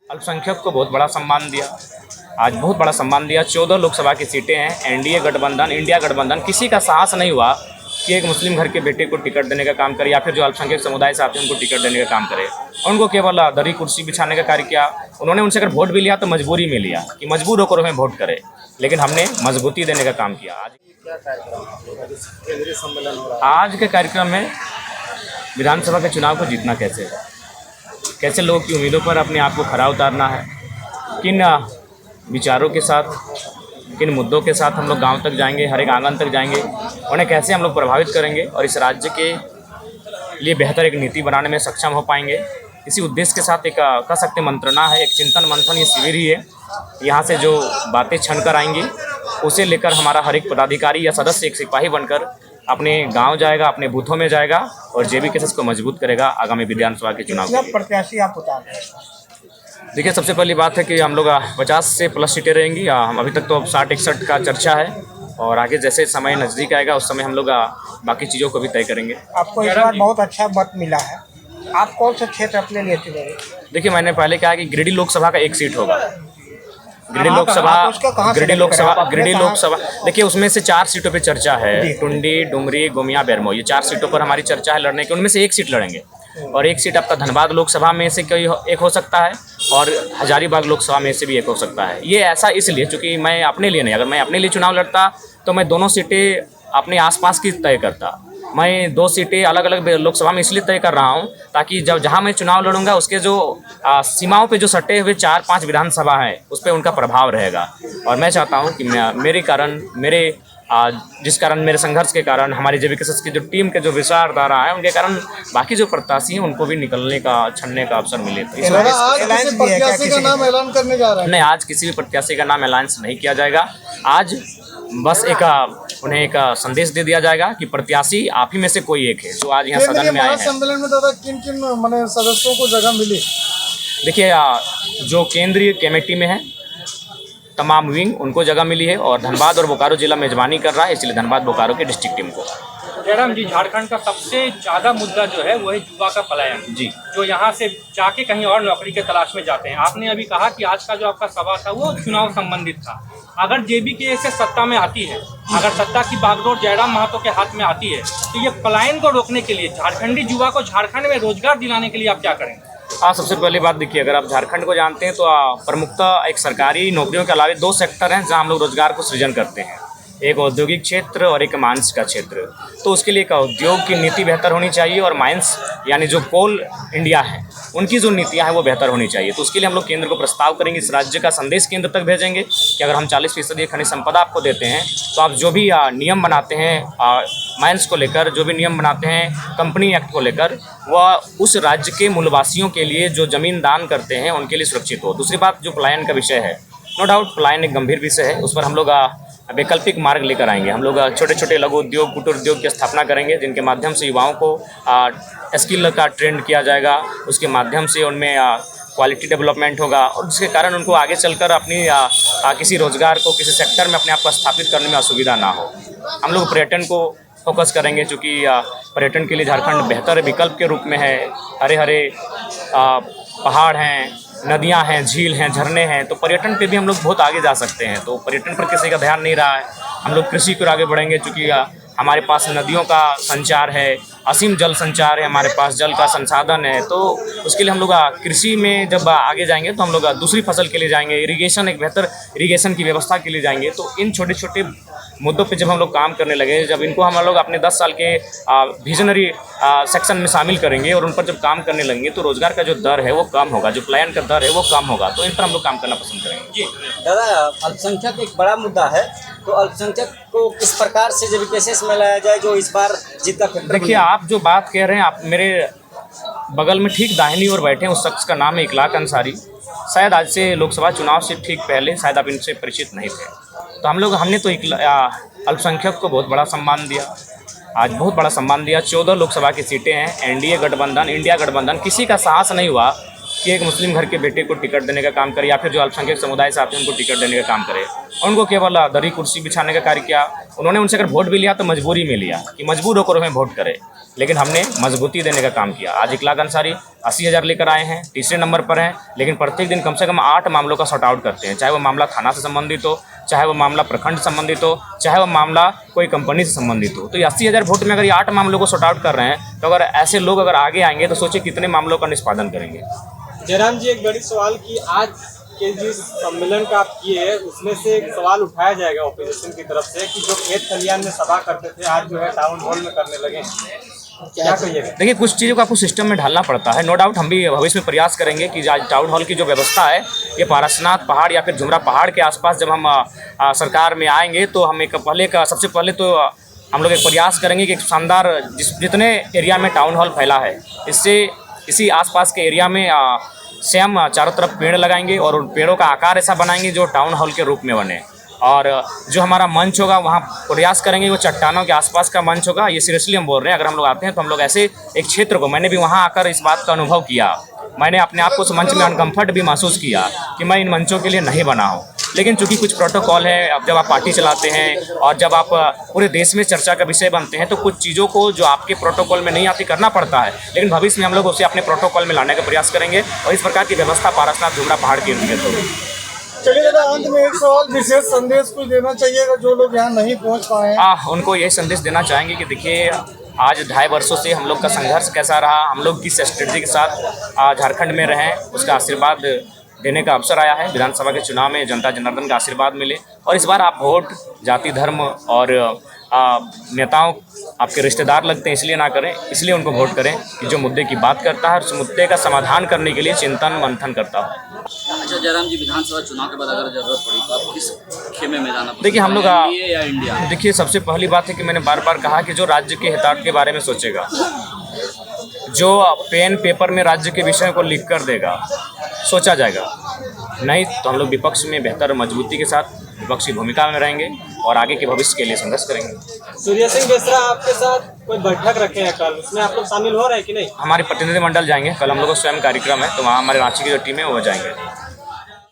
अल्पसंख्यक को बहुत बड़ा सम्मान दिया। आज बहुत बड़ा सम्मान दिया। 14 लोकसभा की सीटें हैं। एनडीए गठबंधन, इंडिया गठबंधन, किसी का साहस नहीं हुआ कि एक मुस्लिम घर के बेटे को टिकट देने का काम करे या फिर जो अल्पसंख्यक समुदाय से आते हैं उनको टिकट देने का काम करे। उनको केवल दरी कुर्सी बिछाने का कार्य किया। उन्होंने उनसे अगर वोट भी लिया तो मजबूरी में लिया कि मजबूर होकर हमें वोट करे, लेकिन हमने मजबूती देने का काम किया। आज क्या कार्यक्रम केंद्रीय सम्मेलन हो रहा आज के कार्यक्रम में विधानसभा के चुनाव को जीतना कैसे है, कैसे लोगों की उम्मीदों पर अपने आप को खरा उतारना है, किन विचारों के साथ, किन मुद्दों के साथ हम लोग गांव तक जाएंगे, हर एक आंगन तक जाएंगे, उन्हें कैसे हम लोग प्रभावित करेंगे और इस राज्य के लिए बेहतर एक नीति बनाने में सक्षम हो पाएंगे। इसी उद्देश्य के साथ एक कह सकते मंत्रणा है, एक चिंतन मंथन, ये शिविर ही है। यहाँ से जो बातें छन कर आएंगी उसे लेकर हमारा हर एक पदाधिकारी या सदस्य एक सिपाही बनकर अपने गांव जाएगा, अपने बूथों में जाएगा और जेबी केसेस को मजबूत करेगा आगामी विधानसभा के चुनाव के लिए। प्रत्याशी आप उतार रहे हैं? देखिए, सबसे पहली बात है कि हम लोग 50 से प्लस सीटें रहेंगी। हम अभी तक तो 60-61 का चर्चा है और आगे जैसे समय नज़दीक आएगा उस समय हम लोग बाकी चीज़ों को भी तय करेंगे। आपको इस बार बहुत अच्छा मत मिला है, आप कौन सा क्षेत्र अपने लिए चुनेंगे? देखिए, मैंने पहले कहा कि गिरिडीह लोकसभा का एक सीट होगा। गिरिडीह लोकसभा देखिए, उसमें से 4 सीटों पे चर्चा है। टुंडी, डुमरी, गोमिया, बेरमो, ये 4 सीटों पर हमारी चर्चा है लड़ने की। उनमें से एक सीट लड़ेंगे और एक सीट आपका धनबाद लोकसभा में से कोई एक हो सकता है और हजारीबाग लोकसभा में से भी एक हो सकता है। ये ऐसा इसलिए क्योंकि मैं अपने लिए नहीं, अगर मैं अपने लिए चुनाव लड़ता तो मैं दोनों सीटें अपने आसपास की तय करता। मैं 2 सीटें अलग अलग लोकसभा में इसलिए तय कर रहा हूं ताकि जब जहां मैं चुनाव लड़ूंगा उसके जो सीमाओं पे जो सटे हुए 4-5 विधानसभा हैं उस पर उनका प्रभाव रहेगा। और मैं चाहता हूं कि जिस कारण मेरे संघर्ष के कारण हमारी जेबी केसेस की जो टीम के जो विचारधारा है उनके कारण बाकी जो प्रत्याशी हैं उनको भी निकलने का, छनने का अवसर मिले। तो आज किसी प्रत्याशी का नाम ऐलान करने जा रहा है? नहीं, आज किसी भी प्रत्याशी का नाम ऐलान नहीं किया जाएगा। आज बस उन्हें एक संदेश दे दिया जाएगा कि प्रत्याशी आप ही में से कोई एक है जो आज यहाँ सदन में आए हैं। सम्मेलन में दादा किन किन सदस्यों को जगह मिली? देखिए, जो केंद्रीय कमेटी में है तमाम विंग उनको जगह मिली है और धनबाद और बोकारो जिला मेजबानी कर रहा है, इसलिए धनबाद बोकारो की डिस्ट्रिक्ट टीम को। जयराम जी, झारखंड का सबसे ज़्यादा मुद्दा जो है वो है युवा का पलायन जी, जो यहाँ से जाके कहीं और नौकरी के तलाश में जाते हैं। आपने अभी कहा कि आज का जो आपका सभा था वो चुनाव संबंधित था। अगर जेबी के से सत्ता में आती है, अगर सत्ता की बागडोर जयराम महतो के हाथ में आती है तो ये पलायन को रोकने के लिए, झारखंडी युवा को झारखंड में रोजगार दिलाने के लिए आप क्या करेंगे? सबसे पहली बात देखिए, अगर आप झारखंड को जानते हैं तो प्रमुखतः एक सरकारी नौकरियों के अलावा 2 सेक्टर हैं जहां हम लोग रोजगार को सृजन करते हैं, एक औद्योगिक क्षेत्र और एक माइंस का क्षेत्र। तो उसके लिए का उद्योग की नीति बेहतर होनी चाहिए और माइंस यानी जो कोल इंडिया है उनकी जो नीतियां हैं वो बेहतर होनी चाहिए। तो उसके लिए हम लोग केंद्र को प्रस्ताव करेंगे, इस राज्य का संदेश केंद्र तक भेजेंगे कि अगर हम 40% खनिज संपदा आपको देते हैं तो आप जो भी नियम बनाते हैं माइंस को लेकर, जो भी नियम बनाते हैं कंपनी एक्ट को लेकर, वह उस राज्य के मूलवासियों के लिए जो ज़मीन दान करते हैं उनके लिए सुरक्षित हो। दूसरी बात, जो पलायन का विषय है, नो डाउट पलायन एक गंभीर विषय है, उस पर हम लोग वैकल्पिक मार्ग लेकर आएंगे। हम लोग छोटे छोटे लघु उद्योग, कुटीर उद्योग की स्थापना करेंगे जिनके माध्यम से युवाओं को स्किल का ट्रेंड किया जाएगा, उसके माध्यम से उनमें क्वालिटी डेवलपमेंट होगा और जिसके कारण उनको आगे चलकर अपनी किसी रोजगार को, किसी सेक्टर में अपने आप को स्थापित करने में असुविधा ना हो। हम लोग पर्यटन को फोकस करेंगे क्योंकि पर्यटन के लिए झारखंड बेहतर विकल्प के रूप में है। हरे हरे पहाड़ हैं, नदियां हैं, झील हैं, झरने हैं, तो पर्यटन पे भी हम लोग बहुत आगे जा सकते हैं। तो पर्यटन पर किसी का ध्यान नहीं रहा है। हम लोग कृषि पर आगे बढ़ेंगे क्योंकि हमारे पास नदियों का संचार है, असीम जल संचार है, हमारे पास जल का संसाधन है। तो उसके लिए हम लोग कृषि में जब आगे जाएंगे तो हम लोग दूसरी फसल के लिए जाएंगे, इरिगेशन, एक बेहतर इरिगेशन की व्यवस्था के लिए जाएंगे। तो इन छोटे छोटे मुद्दों पे जब हम लोग काम करने लगे, जब इनको हम लोग अपने 10 साल के विजनरी सेक्शन में शामिल करेंगे और उन पर जब काम करने लगेंगे तो रोजगार का जो दर है वो कम होगा, जो पलायन का दर है वो कम होगा। तो इन पर हम लोग काम करना पसंद करेंगे। जी दादा, अल्पसंख्यक एक बड़ा मुद्दा है, तो अल्पसंख्यक को किस प्रकार से जब केसेस में लाया जाए जो इस बार जीत का फैक्टर? देखिए, आप जो बात कह रहे हैं, आप मेरे बगल में ठीक दाहिनी ओर बैठे हैं, उस शख्स का नाम है इखलाक अंसारी। शायद आज से लोकसभा चुनाव से ठीक पहले शायद आप इनसे परिचित नहीं थे। तो हमने तो अल्पसंख्यक को बहुत बड़ा सम्मान दिया। आज बहुत बड़ा सम्मान दिया। 14 लोकसभा की सीटें हैं। एनडीए गठबंधन, इंडिया गठबंधन, किसी का साहस नहीं हुआ कि एक मुस्लिम घर के बेटे को टिकट देने का काम करे, या फिर जो अल्पसंख्यक समुदाय से आते हैं उनको टिकट देने का काम करे। और उनको केवल दरी कुर्सी बिछाने का कार्य किया। उन्होंने उनसे अगर वोट भी लिया तो मजबूरी में लिया कि मजबूर होकर हमें वोट करे, लेकिन हमने मजबूती देने का काम किया। आज इकलाक अंसारी 80,000 लेकर आए हैं, तीसरे नंबर पर हैं, लेकिन प्रत्येक दिन कम से कम 8 मामलों का सॉर्ट आउट करते हैं, चाहे वो मामला थाना से संबंधित हो, चाहे वो मामला प्रखंड संबंधित हो, चाहे वो मामला कोई कंपनी से संबंधित हो। तो ये 80,000 वोट में अगर ये 8 मामलों को सॉर्ट आउट कर रहे हैं, तो अगर ऐसे लोग अगर आगे आएंगे तो सोचिए कितने मामलों का निष्पादन करेंगे। जयराम जी, एक बड़ी सवाल कि आज के जिस सम्मेलन का आप किए हैं उसमें से एक सवाल उठाया जाएगा ऑपोजिशन की तरफ से कि जो खेत खलियान में सभा करते थे आज जो है टाउन हॉल में करने लगे, क्या कहिएगा? देखिए, कुछ चीज़ों को आपको सिस्टम में ढालना पड़ता है। नो डाउट हम भी भविष्य में प्रयास करेंगे कि आज टाउन हॉल की जो व्यवस्था है, ये पारसनाथ पहाड़ या फिर झुमरा पहाड़ के आसपास जब हम सरकार में आएंगे तो हम सबसे पहले तो हम लोग एक प्रयास करेंगे कि एक शानदार जितने एरिया में टाउन हॉल फैला है, इसी आसपास के एरिया में से हम चारों तरफ पेड़ लगाएंगे और उन पेड़ों का आकार ऐसा बनाएंगे जो टाउन हॉल के रूप में बने। और जो हमारा मंच होगा वहाँ प्रयास करेंगे वो चट्टानों के आसपास का मंच होगा। ये सीरियसली हम बोल रहे हैं, अगर हम लोग आते हैं तो हम लोग ऐसे एक क्षेत्र को, मैंने भी वहाँ आकर इस बात का अनुभव किया, मैंने अपने आप को उस मंच में अनकम्फर्ट भी महसूस किया कि मैं इन मंचों के लिए नहीं बना हूँ। लेकिन चूंकि कुछ प्रोटोकॉल है, अब जब आप पार्टी चलाते हैं और जब आप पूरे देश में चर्चा का विषय बनते हैं तो कुछ चीज़ों को जो आपके प्रोटोकॉल में नहीं आती करना पड़ता है, लेकिन भविष्य में हम लोग उसे अपने प्रोटोकॉल में लाने का प्रयास करेंगे और इस प्रकार की व्यवस्था पारसनाथ झुमरा पहाड़ के इर्द गिर्द होगी। चलिए दादा, अंत में एक सवाल, विशेष संदेश कुछ देना चाहिएगा जो लोग यहाँ नहीं पहुँच पाए हैं? उनको यही संदेश देना चाहेंगे कि देखिए, आज 2.5 वर्षों से हम लोग का संघर्ष कैसा रहा, हम लोग किस स्ट्रेटजी के साथ झारखंड में रहें, उसका आशीर्वाद देने का अवसर आया है। विधानसभा के चुनाव में जनता जनार्दन का आशीर्वाद मिले और इस बार आप वोट जाति धर्म और नेताओं आपके रिश्तेदार लगते हैं इसलिए ना करें, इसलिए उनको वोट करें कि जो मुद्दे की बात करता है और उस मुद्दे का समाधान करने के लिए चिंतन मंथन करता हो। अच्छा जयराम जी, विधानसभा चुनाव के बाद अगर जरूरत पड़ी तो आप किस खेमे में जाना? देखिए, हम लोग या इंडिया? देखिए, सबसे पहली बात है कि मैंने बार बार कहा कि जो राज्य के हितार्थ के बारे में सोचेगा, जो पेन पेपर में राज्य के विषयों को लिख कर देगा, सोचा जाएगा। नहीं तो हम लोग विपक्ष में बेहतर मजबूती के साथ विपक्षी भूमिका में रहेंगे और आगे के भविष्य के लिए संघर्ष करेंगे। सूर्य सिंह बेसरा आपके साथ कोई बैठक रखे हैं कल, उसमें आप लोग शामिल हो रहे हैं कि नहीं? हमारे प्रतिनिधिमंडल जाएंगे, कल हम लोग का स्वयं कार्यक्रम है तो वहाँ हमारे रांची की जो टीम है वो जाएंगे।